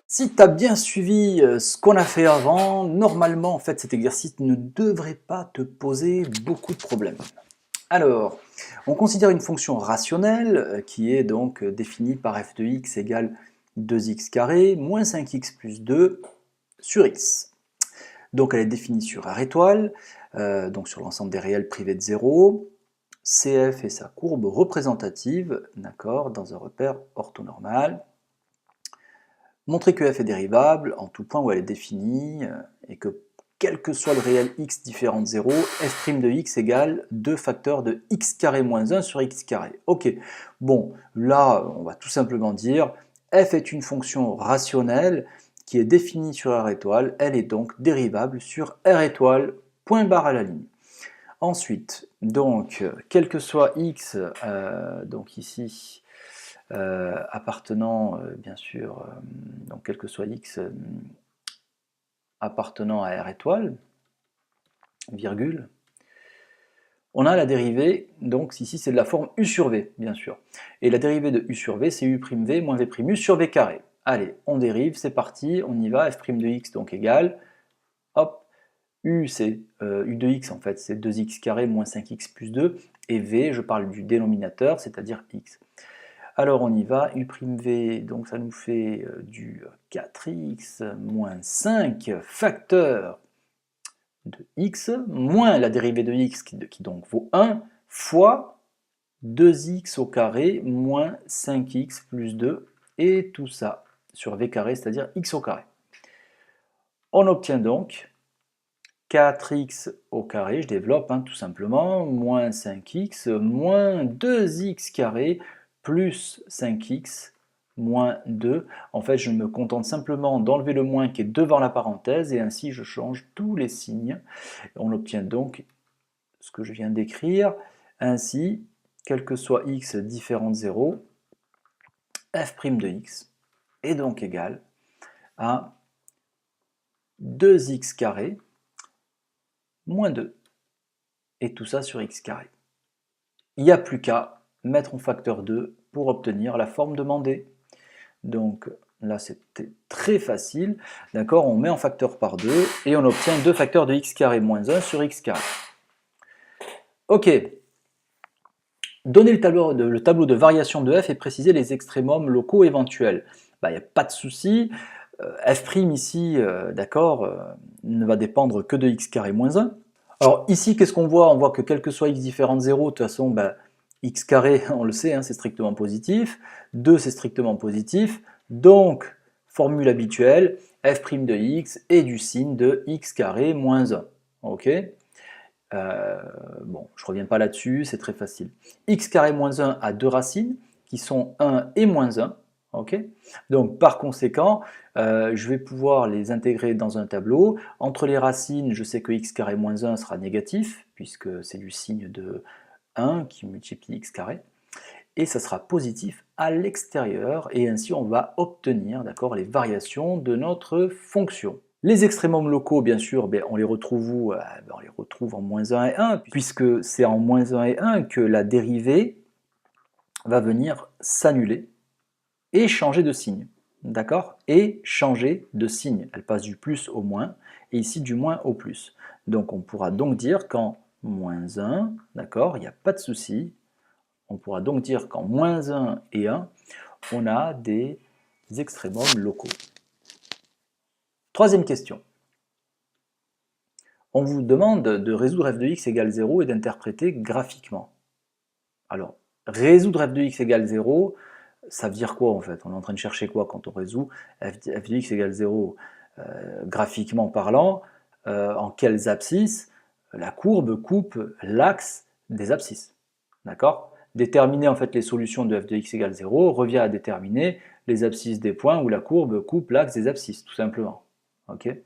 Si tu as bien suivi ce qu'on a fait avant, normalement en fait cet exercice ne devrait pas te poser beaucoup de problèmes. Alors, on considère une fonction rationnelle qui est donc définie par f de x égale 2x carré moins 5x plus 2 sur x. Donc elle est définie sur R étoile, donc sur l'ensemble des réels privés de 0. CF est sa courbe représentative, d'accord, dans un repère orthonormal. Montrer que f est dérivable en tout point où elle est définie et que quel que soit le réel x différent de 0, f' de x égale 2 facteurs de x carré moins 1 sur x carré. Ok, bon, là on va tout simplement dire f est une fonction rationnelle qui est définie sur R étoile, elle est donc dérivable sur R étoile, point barre à la ligne. Ensuite, donc, quel que soit x, donc ici, appartenant, bien sûr, donc quel que soit x appartenant à R étoile, virgule, on a la dérivée, donc ici c'est de la forme u sur v, bien sûr. Et la dérivée de u sur v, c'est u'v moins v'u sur v carré. Allez, on dérive, c'est parti, on y va, f' de x donc égale, hop, u c'est u de x en fait, c'est 2x carré moins 5x plus 2, et v, je parle du dénominateur, c'est-à-dire x. Alors on y va, u'v, donc ça nous fait du 4x moins 5 facteur de x, moins la dérivée de x qui donc vaut 1, fois 2x au carré moins 5x plus 2, et tout ça sur v carré, c'est-à-dire x au carré. On obtient donc 4x au carré, je développe tout simplement, moins 5x, moins 2x carré, plus 5x, moins 2. En fait, je me contente simplement d'enlever le moins qui est devant la parenthèse, et ainsi je change tous les signes. On obtient donc ce que je viens d'écrire. Ainsi, quel que soit x différent de 0, f' de x est donc égal à 2x carré moins 2. Et tout ça sur x carré. Il n'y a plus qu'à mettre en facteur 2 pour obtenir la forme demandée. Donc là c'était très facile, d'accord, on met en facteur par 2 et on obtient 2 facteurs de x carré moins 1 sur x carré. Ok, donner le tableau de variation de f et préciser les extrémums locaux éventuels. Il n'y a pas de souci, f' ici, d'accord, ne va dépendre que de x carré moins 1. Alors ici, qu'est-ce qu'on voit? On voit que quel que soit x différent de 0, de toute façon, x carré, on le sait, c'est strictement positif. 2, c'est strictement positif. Donc, formule habituelle, f' de x est du signe de x carré moins 1. Ok, bon, je ne reviens pas là-dessus, c'est très facile. X carré moins 1 a deux racines, qui sont 1 et moins 1. Okay, donc par conséquent, je vais pouvoir les intégrer dans un tableau. Entre les racines, je sais que x carré moins 1 sera négatif, puisque c'est du signe de 1 qui multiplie x carré. Et ça sera positif à l'extérieur, et ainsi on va obtenir les variations de notre fonction. Les extrémums locaux, bien sûr, on les retrouve où? On les retrouve en moins 1 et 1, puisque c'est en moins 1 et 1 que la dérivée va venir s'annuler et changer de signe. D'accord? Et changer de signe. Elle passe du plus au moins, et ici du moins au plus. Donc on pourra donc dire qu'en moins 1, d'accord, il n'y a pas de souci, on pourra donc dire qu'en moins 1 et 1, on a des extrémums locaux. Troisième question. On vous demande de résoudre f de x égale 0 et d'interpréter graphiquement. Alors, résoudre f de x égale 0, ça veut dire quoi en fait? On est en train de chercher quoi quand on résout f de x égale 0 graphiquement parlant? En quelles abscisses la courbe coupe l'axe des abscisses? D'accord? Déterminer en fait les solutions de f de x égale 0 revient à déterminer les abscisses des points où la courbe coupe l'axe des abscisses, tout simplement. Okay,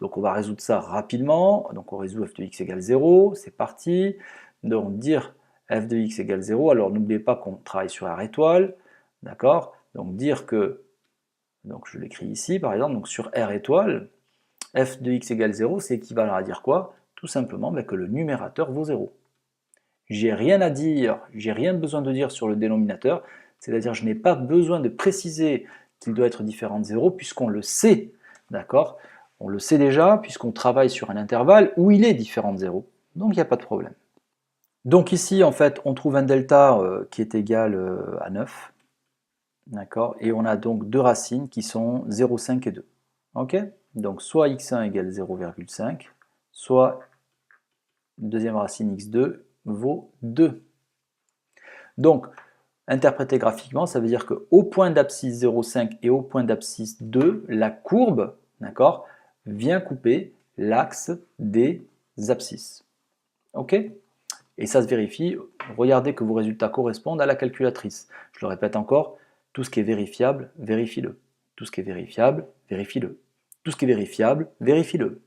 donc on va résoudre ça rapidement. Donc on résout f de x égale 0, c'est parti. Donc dire f de x égale 0, alors n'oubliez pas qu'on travaille sur R étoile, d'accord? Donc dire que, donc je l'écris ici par exemple, donc sur R étoile, f de x égale 0, c'est équivalent à dire quoi? Tout simplement que le numérateur vaut 0. J'ai rien à dire, j'ai rien besoin de dire sur le dénominateur, c'est-à-dire je n'ai pas besoin de préciser qu'il doit être différent de 0 puisqu'on le sait, d'accord? On le sait déjà puisqu'on travaille sur un intervalle où il est différent de 0, donc il n'y a pas de problème. Donc ici, en fait, on trouve un delta qui est égal à 9, d'accord? Et on a donc deux racines qui sont 0,5 et 2. Ok? Donc soit x1 égale 0,5, soit deuxième racine x2 vaut 2. Donc, interprété graphiquement, ça veut dire qu'au point d'abscisse 0,5 et au point d'abscisse 2, la courbe, d'accord, vient couper l'axe des abscisses. Ok? Et ça se vérifie, regardez que vos résultats correspondent à la calculatrice. Je le répète encore, tout ce qui est vérifiable, vérifie-le. Tout ce qui est vérifiable, vérifie-le. Tout ce qui est vérifiable, vérifie-le.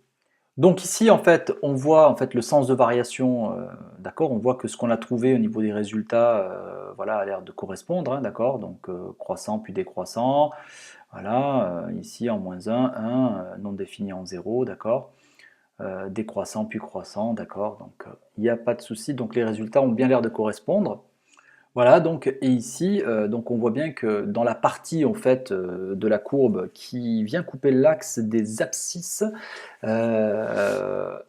Donc ici, en fait, on voit en fait le sens de variation, d'accord. On voit que ce qu'on a trouvé au niveau des résultats, voilà, a l'air de correspondre, hein, d'accord. Donc croissant puis décroissant, voilà. Ici en -1, 1, non défini en 0, d'accord. Décroissant puis croissant, d'accord. Donc il n'y a pas de souci. Donc les résultats ont bien l'air de correspondre. Voilà, donc, et ici, donc on voit bien que dans la partie en fait, de la courbe qui vient couper l'axe des abscisses, celle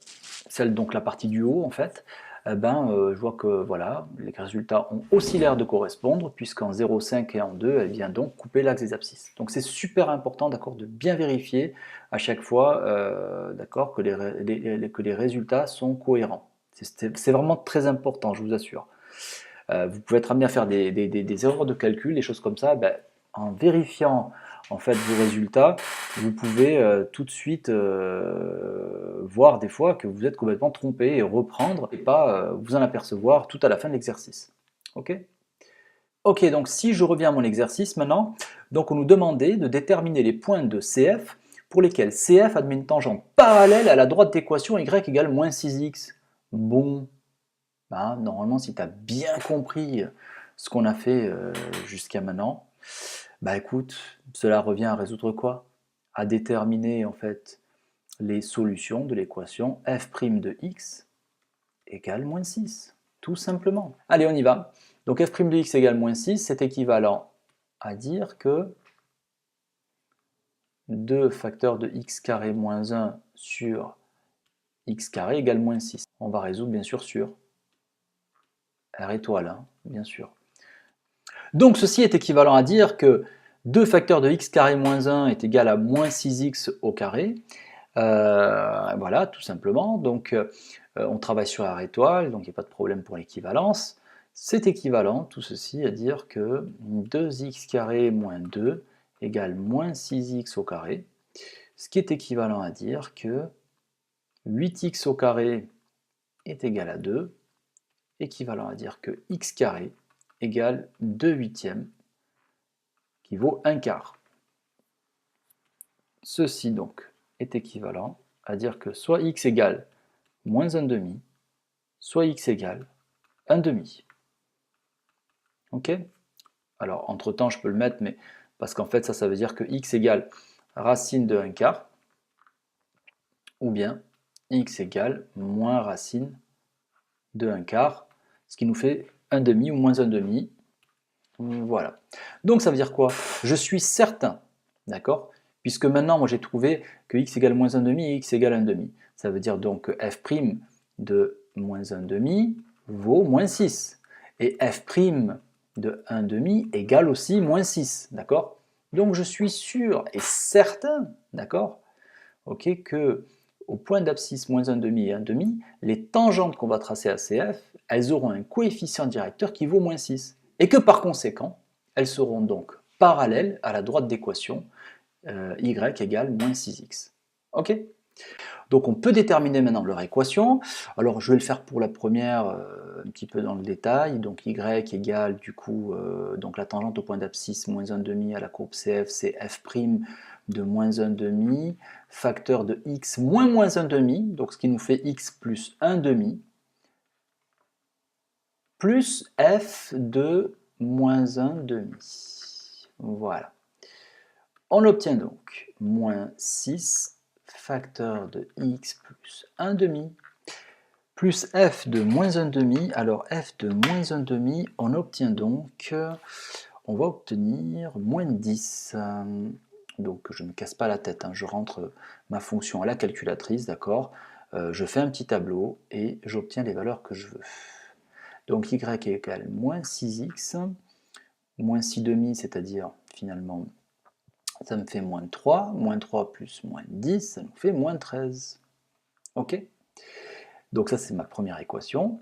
donc la partie du haut en fait, je vois que voilà, les résultats ont aussi l'air de correspondre, puisqu'en 0,5 et en 2, elle vient donc couper l'axe des abscisses. Donc c'est super important, d'accord, de bien vérifier à chaque fois, d'accord, que les résultats sont cohérents. C'est vraiment très important, je vous assure. Vous pouvez être amené à faire des erreurs de calcul, des choses comme ça. En vérifiant en fait vos résultats, vous pouvez tout de suite voir des fois que vous êtes complètement trompé et reprendre et pas vous en apercevoir tout à la fin de l'exercice. Ok? Ok, donc si je reviens à mon exercice maintenant, donc on nous demandait de déterminer les points de CF pour lesquels CF admet une tangente parallèle à la droite d'équation y égale moins 6x. Bon, normalement, si tu as bien compris ce qu'on a fait jusqu'à maintenant, écoute, cela revient à résoudre quoi? À déterminer en fait les solutions de l'équation f' de x égale moins 6, tout simplement. Allez, on y va. Donc f' de x égale moins 6, c'est équivalent à dire que 2 facteurs de x carré moins 1 sur x carré égale moins 6. On va résoudre bien sûr sur R étoile, hein, bien sûr. Donc ceci est équivalent à dire que 2 facteurs de x carré moins 1 est égal à moins 6x au carré. Voilà, tout simplement. Donc on travaille sur R étoile, donc il n'y a pas de problème pour l'équivalence. C'est équivalent, tout ceci, à dire que 2x carré moins 2 égale moins 6x au carré. Ce qui est équivalent à dire que 8x au carré est égal à 2, équivalent à dire que x carré égale 2 huitièmes, qui vaut 1 quart. Ceci donc est équivalent à dire que soit x égale moins 1 demi, soit x égale 1 demi. Ok? Alors entre temps je peux le mettre, mais parce qu'en fait ça veut dire que x égale racine de 1 quart, ou bien x égale moins racine de 1 quart, ce qui nous fait 1 demi ou moins 1 demi. Voilà. Donc ça veut dire quoi? Je suis certain, d'accord? Puisque maintenant, moi j'ai trouvé que x égale moins 1 demi et x égale 1 demi. Ça veut dire donc que f' de moins 1 demi vaut moins 6. Et f' de 1 demi égale aussi moins 6, d'accord? Donc je suis sûr et certain, d'accord? Ok, que au point d'abscisse moins 1 demi et 1 demi, les tangentes qu'on va tracer à CF, elles auront un coefficient directeur qui vaut moins 6. Et que par conséquent, elles seront donc parallèles à la droite d'équation y égale moins 6x. Ok? Donc on peut déterminer maintenant leur équation. Alors je vais le faire pour la première un petit peu dans le détail. Donc y égale du coup donc la tangente au point d'abscisse moins 1 demi à la courbe CF, c'est f' de moins 1 demi, facteur de x moins 1 demi, donc ce qui nous fait x plus 1 demi, plus f de moins 1 demi. Voilà. On obtient donc moins 6 facteur de x plus 1 demi plus f de moins 1,5. Alors f de moins 1,5, on obtient donc, on va obtenir moins 10. Donc je ne me casse pas la tête, hein, je rentre ma fonction à la calculatrice, d'accord, je fais un petit tableau et j'obtiens les valeurs que je veux. Donc y est égal moins 6x, moins 6,5, c'est-à-dire finalement ça me fait moins 3 plus moins 10, ça nous fait moins 13. Ok? Donc ça c'est ma première équation,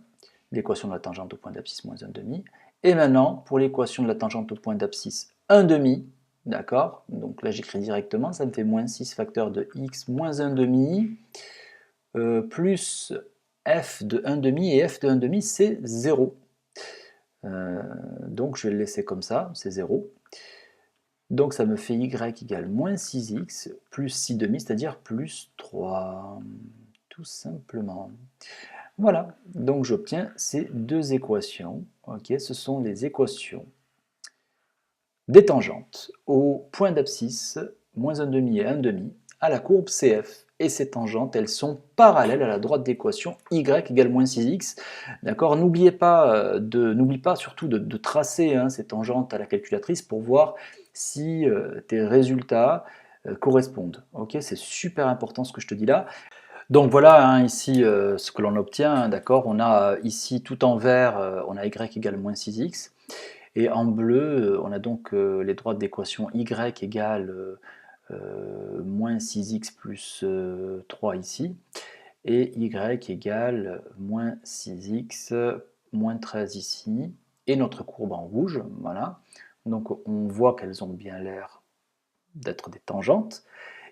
l'équation de la tangente au point d'abscisse moins 1,5. Et maintenant, pour l'équation de la tangente au point d'abscisse 1,5, d'accord? Donc là j'écris directement, ça me fait moins 6 facteur de x moins 1,5 plus f de 1,5, et f de 1,5 c'est 0. Donc je vais le laisser comme ça, c'est 0. Donc ça me fait y égale moins 6x plus 6,5, c'est-à-dire plus 3, tout simplement. Voilà, donc j'obtiens ces deux équations. Ok, ce sont les équations des tangentes au point d'abscisse, moins 1,5 et 1,5, à la courbe CF. Et ces tangentes, elles sont parallèles à la droite d'équation y égale moins 6x. D'accord, n'oubliez pas, surtout de tracer ces tangentes à la calculatrice pour voir si tes résultats correspondent. Ok, c'est super important ce que je te dis là. Donc voilà ici ce que l'on obtient, d'accord, on a ici tout en vert, on a y égale moins 6x, et en bleu, on a donc les droites d'équation y égale moins 6x plus 3 ici, et y égale moins 6x moins 13 ici, et notre courbe en rouge, voilà. Donc on voit qu'elles ont bien l'air d'être des tangentes,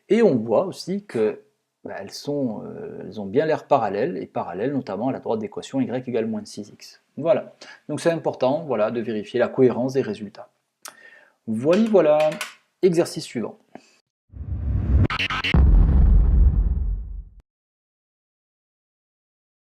et on voit aussi que elles ont bien l'air parallèles, et parallèles notamment à la droite d'équation y égale moins 6x. Voilà, donc c'est important, voilà, de vérifier la cohérence des résultats. Voilà, exercice suivant.